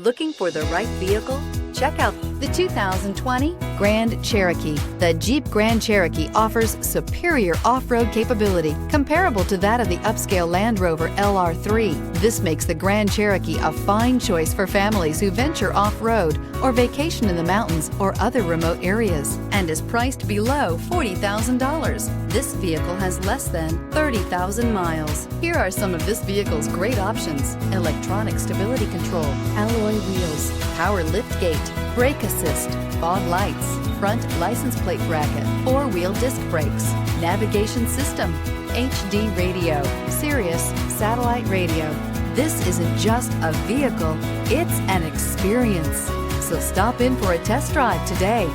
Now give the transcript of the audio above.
Looking for the right vehicle? Check out the 2020 Grand Cherokee. The Jeep Grand Cherokee offers superior off-road capability comparable to that of the upscale Land Rover LR3. This makes the Grand Cherokee a fine choice for families who venture off-road or vacation in the mountains or other remote areas, and is priced below $40,000. This vehicle has less than 30,000 miles. Here are some of this vehicle's great options: electronic stability control, alloy wheels, power lift gate, brake assist, fog lights, front license plate bracket, four-wheel disc brakes, navigation system, HD radio, Sirius satellite radio. This isn't just a vehicle, it's an experience. So stop in for a test drive today.